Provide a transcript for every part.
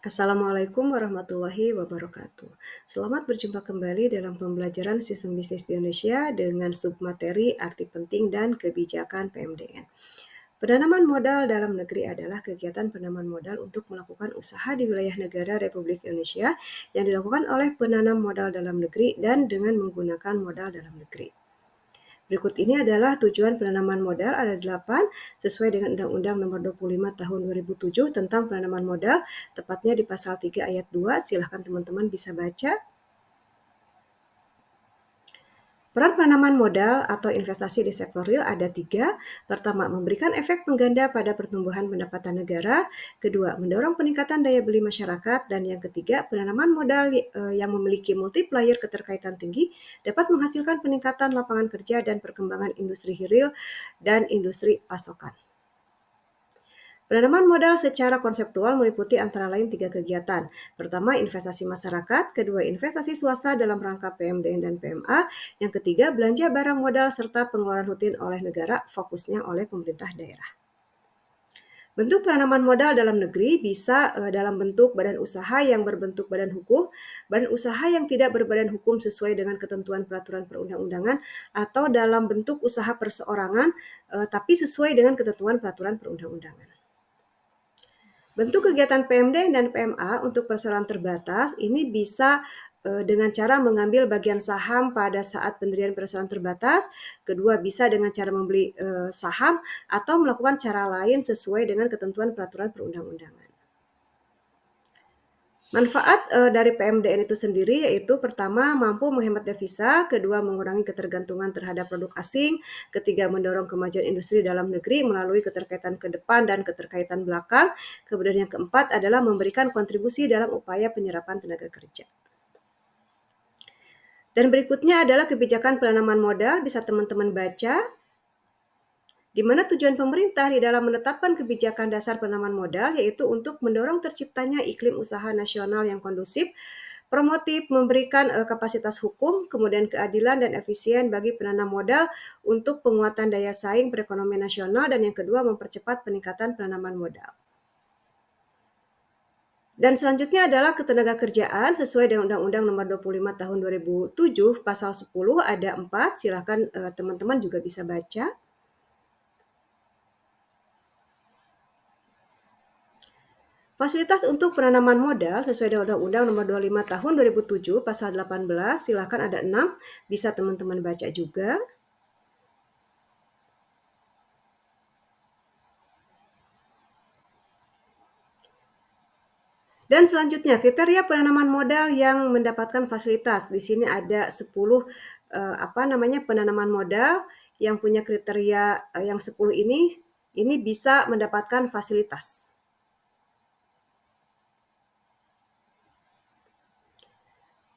Assalamualaikum warahmatullahi wabarakatuh. Selamat berjumpa kembali dalam pembelajaran Sistem Bisnis di Indonesia dengan submateri Arti Penting dan Kebijakan PMDN. Penanaman modal dalam negeri adalah kegiatan penanaman modal untuk melakukan usaha di wilayah negara Republik Indonesia yang dilakukan oleh penanam modal dalam negeri dan dengan menggunakan modal dalam negeri. Berikut ini adalah tujuan penanaman modal ada 8 sesuai dengan Undang-Undang Nomor 25 Tahun 2007 tentang penanaman modal, tepatnya di pasal 3 ayat 2. Silahkan teman-teman bisa baca. Peran penanaman modal atau investasi di sektor real ada 3. Pertama, memberikan efek pengganda pada pertumbuhan pendapatan negara. Kedua, mendorong peningkatan daya beli masyarakat. Dan yang ketiga, penanaman modal yang memiliki multiplier keterkaitan tinggi dapat menghasilkan peningkatan lapangan kerja dan perkembangan industri real dan industri pasokan. Penanaman modal secara konseptual meliputi antara lain 3 kegiatan. Pertama, investasi masyarakat. Kedua, investasi swasta dalam rangka PMDN dan PMA. Yang ketiga, belanja barang modal serta pengeluaran rutin oleh negara, fokusnya oleh pemerintah daerah. Bentuk penanaman modal dalam negeri bisa dalam bentuk badan usaha yang berbentuk badan hukum, badan usaha yang tidak berbadan hukum sesuai dengan ketentuan peraturan perundang-undangan, atau dalam bentuk usaha perseorangan tapi sesuai dengan ketentuan peraturan perundang-undangan. Bentuk kegiatan PMD dan PMA untuk perseroan terbatas ini bisa dengan cara mengambil bagian saham pada saat pendirian perseroan terbatas. Kedua, bisa dengan cara membeli saham atau melakukan cara lain sesuai dengan ketentuan peraturan perundang-undangan. Manfaat dari PMDN itu sendiri yaitu pertama, mampu menghemat devisa, kedua, mengurangi ketergantungan terhadap produk asing, ketiga, mendorong kemajuan industri dalam negeri melalui keterkaitan ke depan dan keterkaitan belakang, kemudian yang keempat adalah memberikan kontribusi dalam upaya penyerapan tenaga kerja. Dan berikutnya adalah kebijakan penanaman modal, bisa teman-teman baca, di mana tujuan pemerintah di dalam menetapkan kebijakan dasar penanaman modal yaitu untuk mendorong terciptanya iklim usaha nasional yang kondusif, promotif, memberikan kapasitas hukum, kemudian keadilan dan efisien bagi penanam modal untuk penguatan daya saing perekonomian nasional, dan yang kedua, mempercepat peningkatan penanaman modal. Dan selanjutnya adalah ketenagakerjaan sesuai dengan Undang-Undang Nomor 25 Tahun 2007 Pasal 10 ada 4. Silakan teman-teman juga bisa baca. Fasilitas untuk penanaman modal sesuai dengan Undang-Undang Nomor 25 Tahun 2007 Pasal 18, silakan ada 6, bisa teman-teman baca juga. Dan selanjutnya, kriteria penanaman modal yang mendapatkan fasilitas. Di sini ada 10 penanaman modal yang punya kriteria yang 10 ini bisa mendapatkan fasilitas.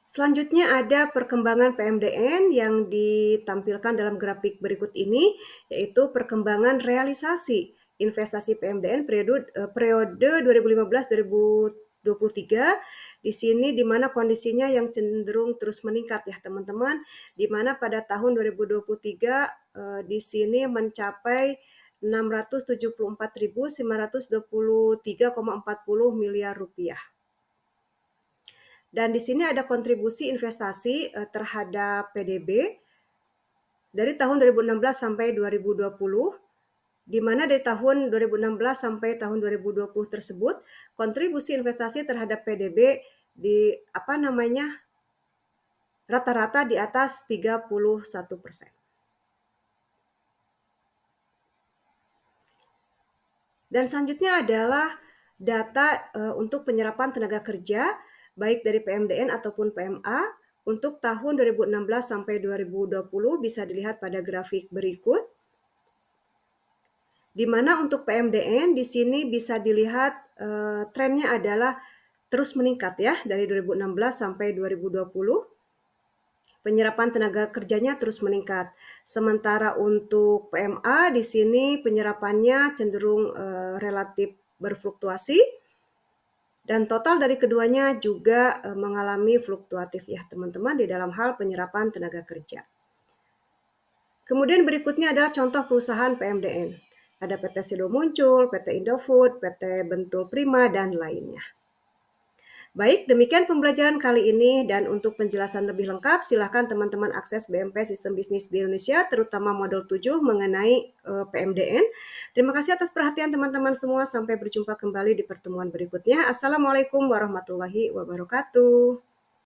Selanjutnya ada perkembangan PMDN yang ditampilkan dalam grafik berikut ini, yaitu perkembangan realisasi investasi PMDN periode 2015-2023. Di sini di mana kondisinya yang cenderung terus meningkat ya teman-teman, di mana pada tahun 2023 di sini mencapai 674.923,40 miliar rupiah. Dan di sini ada kontribusi investasi terhadap PDB dari tahun 2016 sampai 2020, di mana dari tahun 2016 sampai tahun 2020 tersebut kontribusi investasi terhadap PDB rata-rata di atas 31%. Dan selanjutnya adalah data untuk penyerapan tenaga kerja baik dari PMDN ataupun PMA untuk tahun 2016 sampai 2020, bisa dilihat pada grafik berikut. Di mana untuk PMDN di sini bisa dilihat trennya adalah terus meningkat ya dari 2016 sampai 2020. Penyerapan tenaga kerjanya terus meningkat. Sementara untuk PMA di sini penyerapannya cenderung relatif berfluktuasi, dan total dari keduanya juga mengalami fluktuatif ya teman-teman di dalam hal penyerapan tenaga kerja. Kemudian berikutnya adalah contoh perusahaan PMDN. Ada PT Sido Muncul, PT Indofood, PT Bentul Prima, dan lainnya. Baik, demikian pembelajaran kali ini dan untuk penjelasan lebih lengkap silakan teman-teman akses BMP Sistem Bisnis di Indonesia terutama modul 7 mengenai PMDN. Terima kasih atas perhatian teman-teman semua. Sampai berjumpa kembali di pertemuan berikutnya. Assalamualaikum warahmatullahi wabarakatuh.